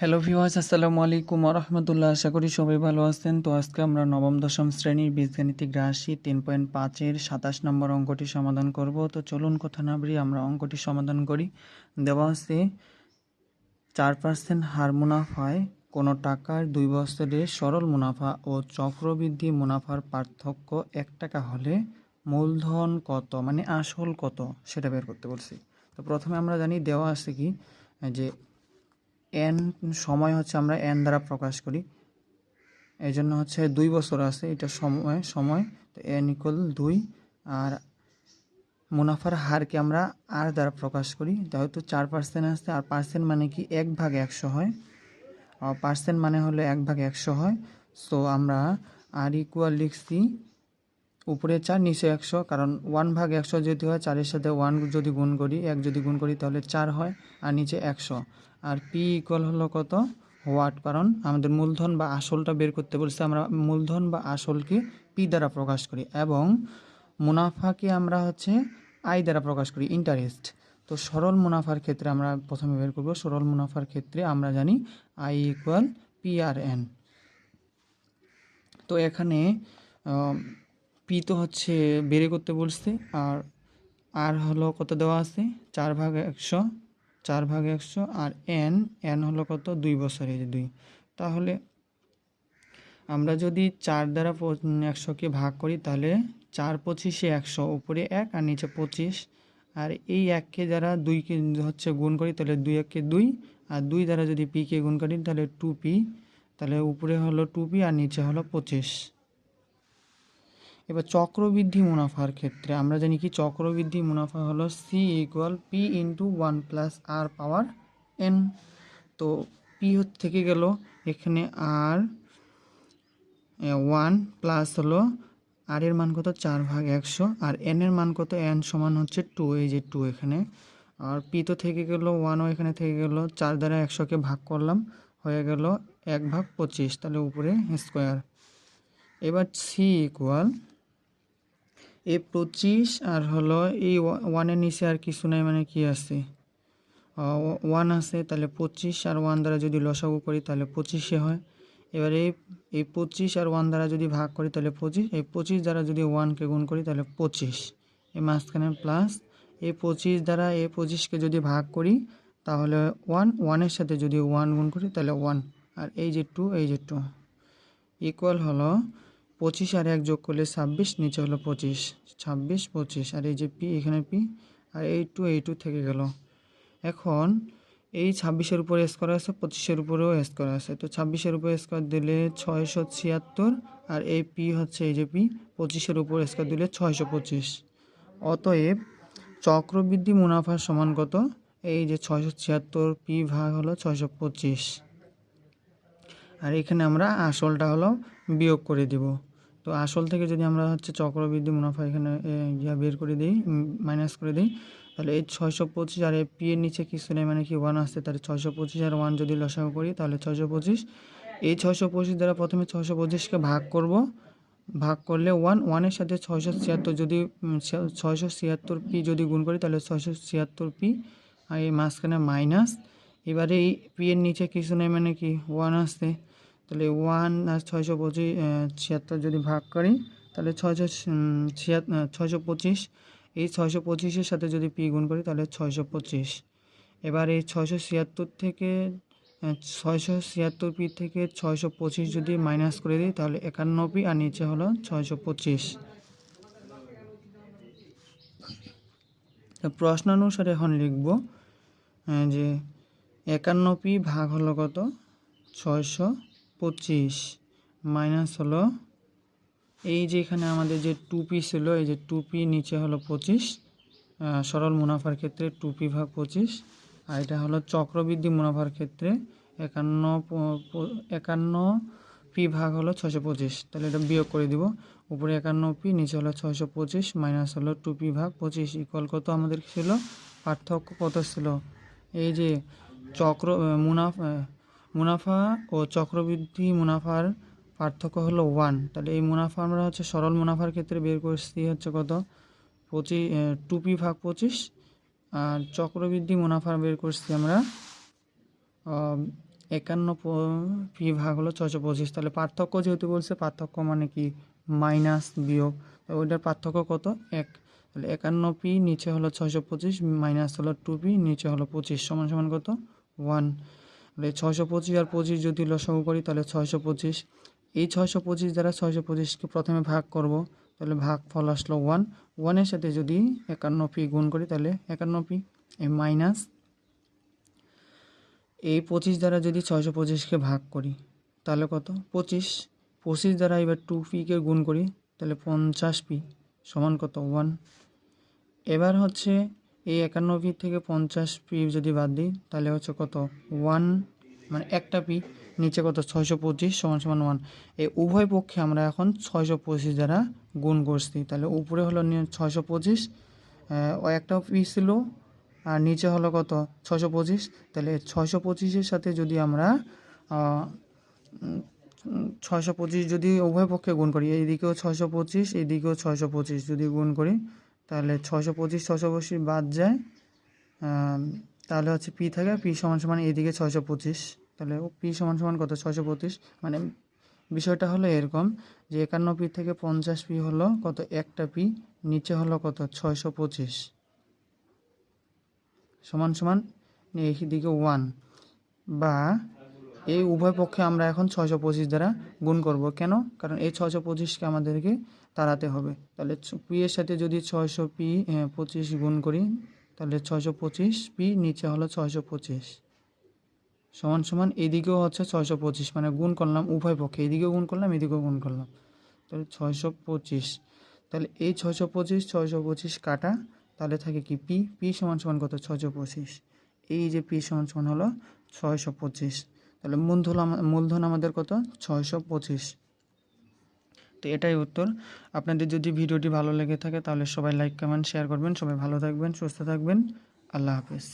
Hello viewers, আসসালামু আলাইকুম ওয়া রাহমাতুল্লাহ। আশা করি সবাই ভালো আছেন। তো আজকে আমরা নবম দশম শ্রেণীর বীজগাণিতিক রাশি 3.5-এর 27 নম্বর অঙ্কটি সমাধান করব। তো চলুন কথা না বাড়িয়ে আমরা অঙ্কটি সমাধান করি। দেওয়া আছে 4% হার মুনাফায় কোনো টাকার 2 বছরের সরল মুনাফা ও চক্রবৃদ্ধি মুনাফার পার্থক্য 1 টাকা হলে মূলধন কত, মানে আসল কত সেটা বের করতে বলছি। তো প্রথমে আমরা জানি দেওয়া আছে কি যে এন সময় হচ্ছে আমরা এন দ্বারা প্রকাশ করি, এই জন্য হচ্ছে 2 বছর আছে, এটা সময় তো এন ইকুয়াল 2। আর মুনাফার হারকে আমরা আর দ্বারা প্রকাশ করি, যেহেতু 4% আসছে, আর পার্সেন্ট মানে কি 1/100 হয়, পার্সেন্ট মানে হলো 1/100 হয়। সো আমরা আর ইকুয়াল লিখছি উপরে 4 নিচে 100, কারণ 1/100 যদি হয় 4-এর সাথে 1 যদি গুণ করি, 1 যদি গুণ করি তাহলে 4 হয়, আর নিচে 100। আর পি ইকুয়াল হলো কত, ওয়াট, কারণ আমাদের মূলধন বা আসলটা বের করতে বলছে। আমরা মূলধন বা আসলকে পি দ্বারা প্রকাশ করি এবং মুনাফাকে আমরা হচ্ছে আই দ্বারা প্রকাশ করি, ইন্টারেস্ট। তো সরল মুনাফার ক্ষেত্রে আমরা প্রথমে বের করব। সরল মুনাফার ক্ষেত্রে আমরা জানি I equal P R N. তো এখানে পি তো হচ্ছে বের করতে বলছে, আর হলো কত দেওয়া আছে 4/100, 4/100। আর এন হলো কত 2 বছর, এই যে 2। তাহলে আমরা যদি 4 দ্বারা 100কে ভাগ করি তাহলে 4×25 100, উপরে 1 আর নিচে 25। আর এই 1কে দ্বারা 2কে হচ্ছে গুণ করি তাহলে 2×1 2, আর 2 দ্বারা যদি পিকে গুণ করি তাহলে 2p, তাহলে উপরে হলো 2p আর নিচে হলো 25। এবার চক্রবৃদ্ধি মুনাফার ক্ষেত্রে আমরা জানি কি চক্রবৃদ্ধি মুনাফা হলো C equal P into 1 plus R power N. তো পি থেকে গেল এখানে আর 1 প্লাস হলো আর এর মান কত 4/100, আর এন এর মান কত, এন সমান হচ্ছে 2, এই যে 2 এখানে। আর পি তো থেকে গেল 1ও এখানে থেকে গেল, 4 দ্বারা 100কে ভাগ করলাম, হয়ে গেল 1/25, তাহলে উপরে স্কোয়ার। এবার সি ইকুয়াল এই 25 আর হলো এই 1-এর নিচে আর কিছু নাই, মানে কি আছে 1 আছে, তাহলে 25 আর 1 দ্বারা যদি লসাগু করি তাহলে 25 হয়। এবারে এই 25 আর 1 দ্বারা যদি ভাগ করি তাহলে 25, এই 25 দ্বারা যদি 1কে গুণ করি তাহলে 25, এই মাঝখানে প্লাস, এই 25 দ্বারা এই 25কে যদি ভাগ করি তাহলে 1-1-এর সাথে যদি 1 গুণ করি তাহলে 1, আর এই যে 2, এই যে 2 ইকুয়াল হলো 25 আর 1 যোগ করলে 26, নিচে হলো 25, 26 25, আর এই যে পি, এখানে পি, আর এই 2 থেকে গেল। এখন এই 26-এর উপরে স্কোয়ার আছে, 25-এর উপরেও স্কোয়ার আছে, তো 26-এর উপরে স্কোয়ার দিলে 676, আর এই পি হচ্ছে এই যে পি, 25-এর উপর স্কোয়ার দিলে 625। অতএব চক্রবৃদ্ধি মুনাফার সমান কত, এই যে 676 পি ভাগ হলো 625। আর এখানে আমরা আসলটা হলো বিয়োগ করে দিব। তো আসল থেকে যদি আমরা হচ্ছে চক্রবৃদ্ধি মুনাফা এখানে বের করে দিই, মাইনাস করে দিই, তাহলে এই 625 আর এই পি এর নিচে কিছু নেই, মানে কি 1 আসছে, তাহলে 625 আর 1 যদি লসাগু করি তাহলে 625। এই 625 দ্বারা প্রথমে 625কে ভাগ করব, ভাগ করলে 1-1-এর সাথে 676 যদি 676 পি যদি গুণ করি তাহলে 676 পি, আর এই মাঝখানে মাইনাস। এবারে এই পি এর নিচে কিছু নেই, মানে কি 1 আসছে, তাহলে 1 আর 676 যদি ভাগ করি তাহলে 625, এই 625-এর সাথে যদি পি গুণ করি তাহলে 625। এবার এই 676 থেকে 676 পি থেকে 625 যদি মাইনাস করে দিই তাহলে 51 পি, আর নিচে হলো 625। প্রশ্ন অনুসারে এখন লিখব যে 51 পি ভাগ হলো কত 625, মাইনাস হলো এই যে এখানে আমাদের যে 2p ছিল, এই যে 2p, নিচে হলো 25, সরল মুনাফার ক্ষেত্রে 2p ভাগ 25, আর এটা হলো চক্রবৃদ্ধি মুনাফার ক্ষেত্রে 51 পি ভাগ হলো 625, তাহলে এটা বিয়োগ করে দিব, উপরে 51 পি, নিচে হলো 625, মাইনাস হলো 2p ভাগ 25 ইকুয়াল কত আমাদের ছিল, পার্থক্য কত ছিল, এই যে মুনাফা ও চক্রবৃদ্ধি মুনাফার পার্থক্য হলো 1। তাহলে এই মুনাফা আমরা হচ্ছে সরল মুনাফার ক্ষেত্রে বের করছি হচ্ছে কত 2p ভাগ 25, আর চক্রবৃদ্ধি মুনাফা বের করছি আমরা পি ভাগ হলো 625। তাহলে পার্থক্য যেহেতু বলছে, পার্থক্য মানে কি মাইনাস বিয়োগ, ওইটার পার্থক্য কত 1। তাহলে 51p নিচে হলো 625 মাইনাস হলো 2p নিচে হলো 25 সমান সমান কত 1। তাহলে 625 আর 25 যদি লসাগু করি তাহলে 625। এই 625 দ্বারা 625কে প্রথমে ভাগ করব, তাহলে ভাগফল আসলো 1। 1-এর সাথে যদি 51p গুণ করি তাহলে 51p, এই মাইনাস এই 25 দ্বারা যদি 625কে ভাগ করি তাহলে কত 25। 25 দ্বারা এবার 2pকে গুণ করি তাহলে 50p সমান কত 1। এবার হচ্ছে এই 51p থেকে 50p যদি বাদ দিই তাহলে হচ্ছে কত 1, মানে একটা p নিচে কত 625 সমান সমান 1। এই উভয় পক্ষে আমরা এখন 625 দ্বারা গুণ করছি, তাহলে উপরে হলো 625, ও একটা p ছিল আর নিচে হলো কত 625। তাহলে 625-এর সাথে যদি আমরা 625 যদি উভয় পক্ষে গুণ করি, এইদিকেও 625 এইদিকেও 625 যদি গুণ করি তাহলে 625 বাদ যায়, তাহলে হচ্ছে পি থাকে, পি সমান সমান এইদিকে 625। তাহলে পি সমান সমান কত 625। মানে বিষয়টা হলো এরকম যে 51p থেকে 50p হলো কত একটা পি, নিচে হলো কত 625 সমান সমান এইদিকে 1, বা এই উভয় পক্ষে আমরা এখন 625 দ্বারা গুণ করব। কেন? কারণ এই 625কে আমাদেরকে তাড়াতে হবে। তাহলে পি এর সাথে যদি 625 গুণ করি তাহলে 625p নিচে হলো 625 সমান সমান এইদিকেও হচ্ছে 625, মানে গুণ করলাম উভয় পক্ষে, এইদিকেও গুণ করলাম এদিকেও গুণ করলাম, তাহলে 625। তাহলে এই 625 কাটা, তাহলে থাকে কি পি, পি সমান সমান কত 625। এই যে পি সমান সমান হলো 625। তাহলে মূলধন আমাদের কত 625। তো এটাই উত্তর। আপনাদের যদি ভিডিওটি ভালো লেগে থাকে তাহলে সবাই লাইক কমেন্ট শেয়ার করবেন। সবাই ভালো থাকবেন, সুস্থ থাকবেন। আল্লাহ হাফেজ।